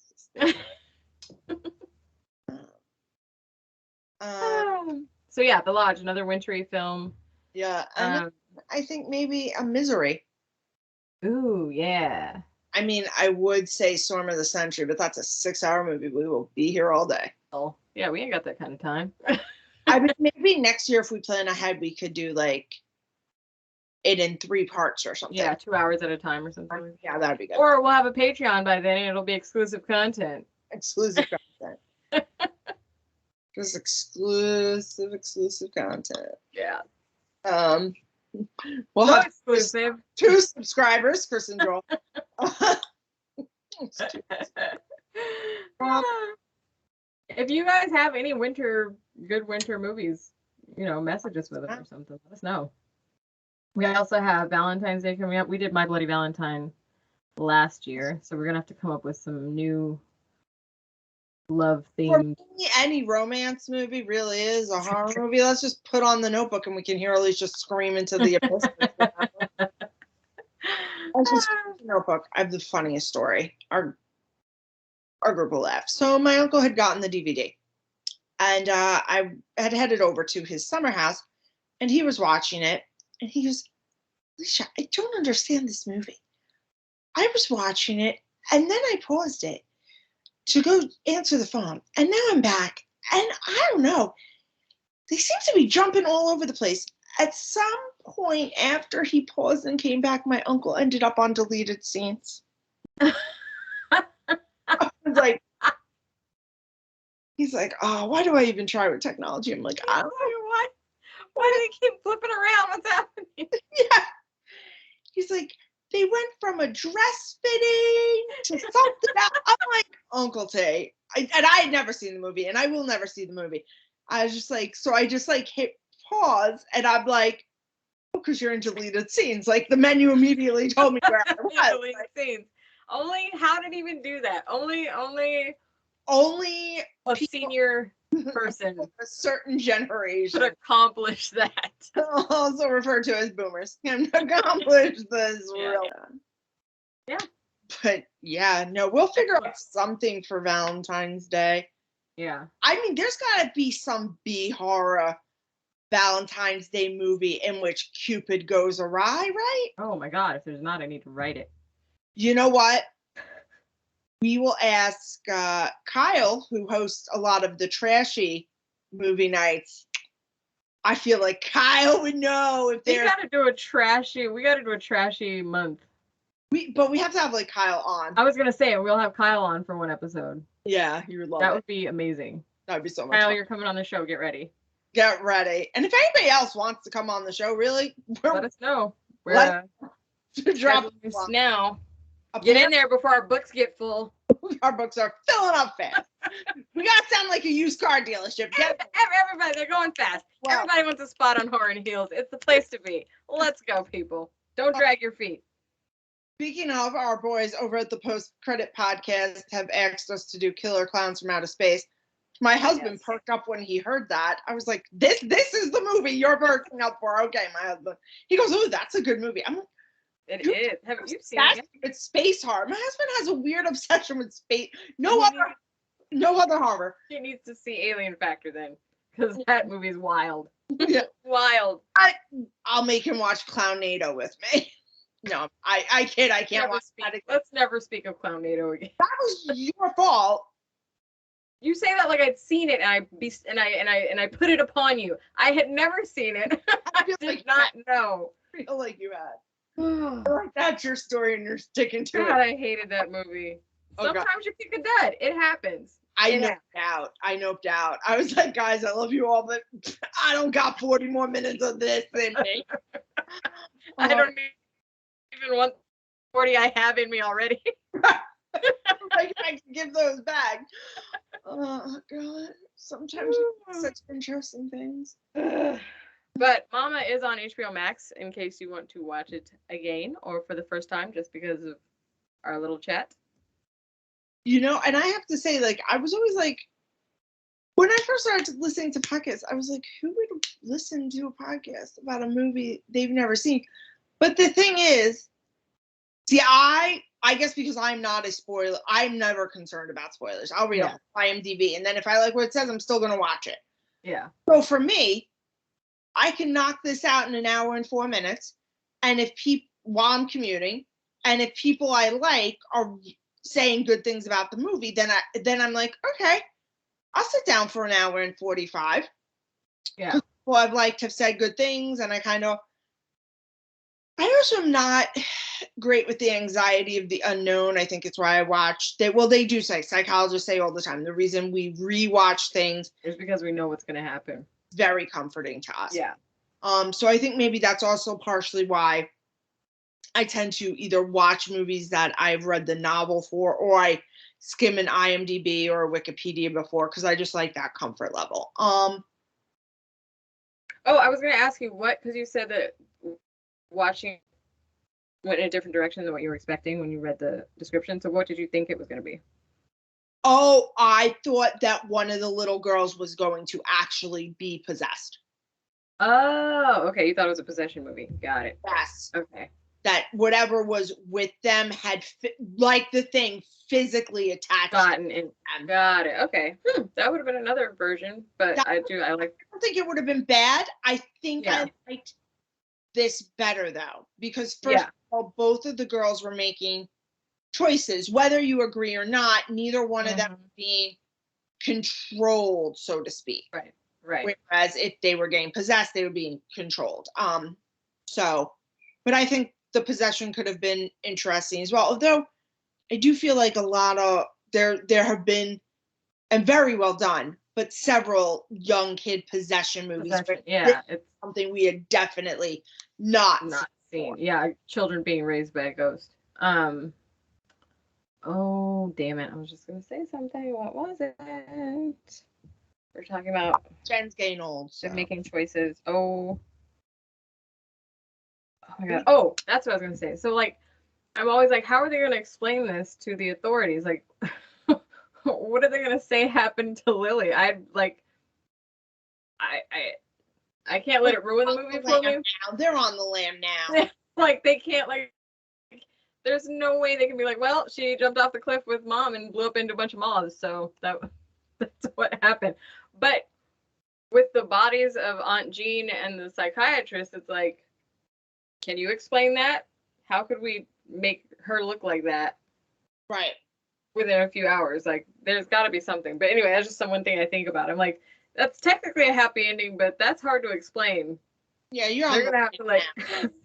So yeah, The Lodge, another wintry film. Yeah, and I think maybe A Misery. Ooh, yeah. I mean, I would say Storm of the Century, but that's a 6-hour movie. We will be here all day. Oh, yeah, we ain't got that kind of time. I mean, maybe next year, if we plan ahead, we could do like it in 3 parts or something. Yeah, 2 hours at a time or something. Yeah, that'd be good. Or we'll have a Patreon by then, and it'll be exclusive content. Exclusive content. Just exclusive content. Yeah. We'll so have exclusive. 2 subscribers, Chris and Joel. If you guys have any good winter movies, message us with them or something. Let us know. We also have Valentine's Day coming up. We did My Bloody Valentine last year, so we're gonna have to come up with some new love themed. Any romance movie really is a horror movie. Let's just put on The Notebook and we can hear Alicia scream into the abyss. Notebook. I have the funniest story. Our group will laugh. So my uncle had gotten the DVD, and I had headed over to his summer house, and he was watching it, and he goes, "Alicia, I don't understand this movie. I was watching it, and then I paused it to go answer the phone, and now I'm back, and I don't know. they seem to be jumping all over the place. At some point after he paused and came back, my uncle ended up on deleted scenes. I was like, he's like, oh, why do I even try with technology? I'm like, I don't know. Why do they keep flipping around? What's happening? Yeah. He's like, they went from a dress fitting to something else. I'm like, Uncle Tay. And I had never seen the movie, and I will never see the movie. I was just like, so I just like hit pause, and I'm like, oh, because you're in deleted scenes. Like the menu immediately told me where I was. Deleted scenes. Only, how did he even do that? Only a senior person, a certain generation, could accomplish that. Also referred to as boomers, can accomplish this. Yeah. But yeah, no, we'll figure out something for Valentine's Day. Yeah. I mean, there's got to be some B horror Valentine's Day movie in which Cupid goes awry, right? Oh my God, if there's not, I need to write it. You know what? We will ask Kyle, who hosts a lot of the trashy movie nights. I feel like Kyle would know if there's. We got to do a trashy month. But we have to have like Kyle on. I was gonna say we'll have Kyle on for one episode. Yeah, you would love that. it. Would be amazing. That would be so much Kyle, fun. you're coming on the show. Get ready. Get ready. And if anybody else wants to come on the show, really, let us know. We're drop this now. Get in there before our books get full. Our books are filling up fast. We gotta sound like a used car dealership. Everybody, they're going fast. Wow. Everybody wants a spot on Horror and Heels. It's the place to be. Let's go, people. Don't drag your feet. Speaking of, our boys over at the Post Credit Podcast have asked us to do Killer Clowns from Outer Space. My husband perked up when he heard that. I was like, this is the movie you're perking up for. Okay, my husband. He goes, oh, that's a good movie. I'm like, it is. Haven't you seen it? It's space horror. My husband has a weird obsession with space. No other horror. He needs to see Alien Factor then, because that movie is wild. Yeah. Wild. I'll make him watch Clownado with me. No, I kid. I can't watch that again. Let's never speak of Clownado again. That was your fault. You say that like I'd seen it, and I put it upon you. I had never seen it. I did not know. I feel like you had. Like that's your story, and you're sticking to it. God, I hated that movie. Sometimes you pick a dud. It happens. I noped out. I was like, guys, I love you all, but I don't got 40 more minutes of this in me. I don't even want 40 I have in me already. I can give those back. Oh God! Sometimes you do such interesting things. But Mama is on HBO Max in case you want to watch it again or for the first time, just because of our little chat. You know, and I have to say, like, I was always like, when I first started listening to podcasts, I was like, who would listen to a podcast about a movie they've never seen? But the thing is, see, I guess because I'm not a spoiler, I'm never concerned about spoilers. I'll read IMDb, and then if I like what it says, I'm still going to watch it. Yeah. So for me, I can knock this out in an hour and 4 minutes, and if while I'm commuting, and if people I like are saying good things about the movie, then I'm like, okay, I'll sit down for an hour and 45. Yeah. People I've liked have said good things, and I also am not great with the anxiety of the unknown. I think it's why I watch. They do say, psychologists say all the time, the reason we rewatch things is because we know what's going to happen. It's very comforting to us. Yeah. So I think maybe that's also partially why I tend to either watch movies that I've read the novel for, or I skim an IMDb or Wikipedia before, because I just like that comfort level. Oh, I was going to ask you because you said that watching went in a different direction than what you were expecting when you read the description. So what did you think it was going to be? Oh, I thought that one of the little girls was going to actually be possessed. Oh, okay. You thought it was a possession movie. Got it. Yes. Okay. That whatever was with them had, like the thing, physically attached. Got it. Okay. That would have been another version, but I don't think it would have been bad. I think I liked this better though, because first of all, both of the girls were making choices, whether you agree or not. Neither one of them being controlled, so to speak. Right. Right. Whereas if they were getting possessed, they were being controlled. But I think the possession could have been interesting as well. Although I do feel like a lot of there have been, and very well done, but several young kid possession movies. Possession, yeah, it's something we had definitely not seen. Yeah, children being raised by a ghost. Oh, damn it. I was just going to say something. What was it? We're talking about Jen's getting old. So. making choices. Oh my God. Oh, that's what I was going to say. So, like, I'm always like, how are they going to explain this to the authorities? Like, what are they going to say happened to Lily? I can't let it ruin the movie for me. Now. They're on the lam now. Like, they can't, like, there's no way they can be like, well, she jumped off the cliff with mom and blew up into a bunch of moths, so that's what happened. But with the bodies of Aunt Jean and the psychiatrist, it's like, can you explain that? How could we make her look like that? Right. Within a few hours. Like, there's got to be something. But anyway, that's just one thing I think about. I'm like, that's technically a happy ending, but that's hard to explain. Yeah, they're going to have to, like,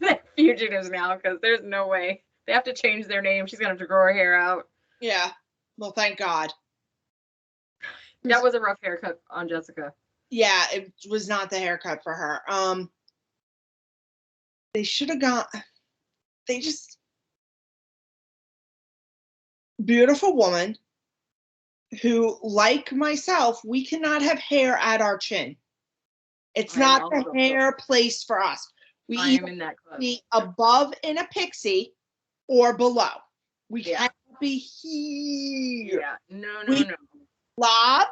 they're fugitives now, because there's no way. They have to change their name. She's going to have to grow her hair out. Yeah. Well, thank God. That was a rough haircut on Jessica. Yeah, it was not the haircut for her. They should have got. They just beautiful woman who, like myself, we cannot have hair at our chin. It's not the hair place for us. We am in that club. Be above in a pixie or below. We can't be here. Yeah, no. Lob.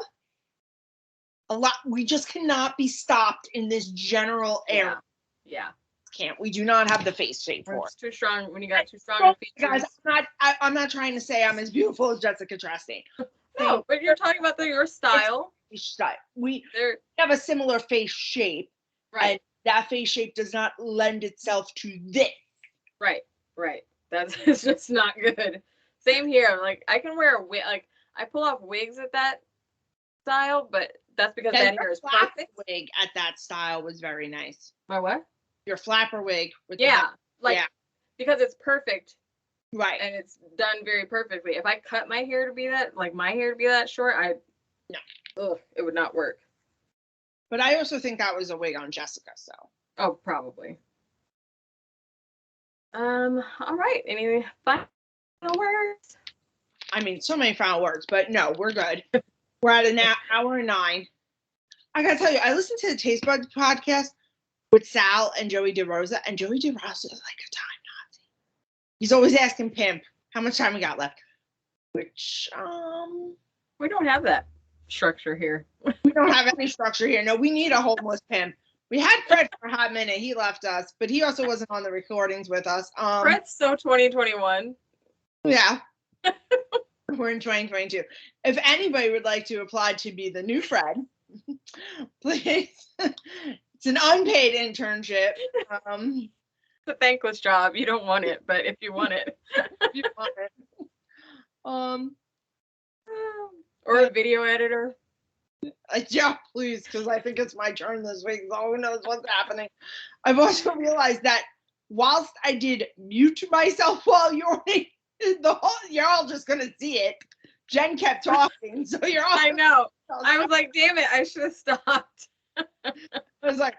A lot. We just cannot be stopped in this general area. Yeah. Can't. We do not have the face shape for it. It's too strong. When you got too strong features. Guys, I'm not trying to say I'm as beautiful as Jessica Chastain. No, but you're talking about your style. We have a similar face shape. Right. And that face shape does not lend itself to this. Right. That's it's just not good. Same here. Like, I can wear a wig. Like, I pull off wigs at that style, but that's because that hair is perfect. Wig at that style was very nice. My what? Your flapper wig. With because it's perfect. Right. And it's done very perfectly. If I cut my hair to be that, like my hair to be that short, it would not work. But I also think that was a wig on Jessica, so. Oh, probably. All right. Any final words? I mean, so many final words, but no, we're good. We're at an hour and 9. I gotta tell you, I listened to the Taste Buds podcast with Sal and Joey DeRosa, and Joey DeRosa is like a time Nazi. He's always asking Pimp, how much time we got left? Which, we don't have that structure here. We don't have any structure here. No, we need a homeless Pimp. We had Fred for a hot minute. He left us, but he also wasn't on the recordings with us. Fred's so 2021. Yeah. We're in 2022. If anybody would like to apply to be the new Fred, please. It's an unpaid internship. It's a thankless job. You don't want it, but if you want it. You want it. Or a video editor. Yeah, please, because I think it's my turn this week. So who knows what's happening. I've also realized that whilst I did mute myself while yawning, you're all just gonna see it. Jen kept talking, so you're all. I know. I was like, damn it, I should have stopped. I was like,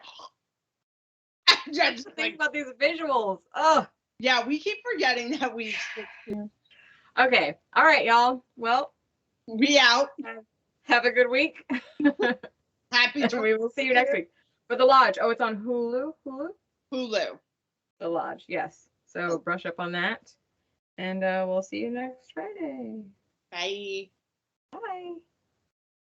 Jen's think about these visuals. Oh, yeah, we keep forgetting that we. Okay, all right, y'all. Well, we out. Have a good week. Happy. We will see you next week for The Lodge. Oh, it's on Hulu. Hulu. The Lodge, yes. So brush up on that, and we'll see you next Friday. Bye. Bye.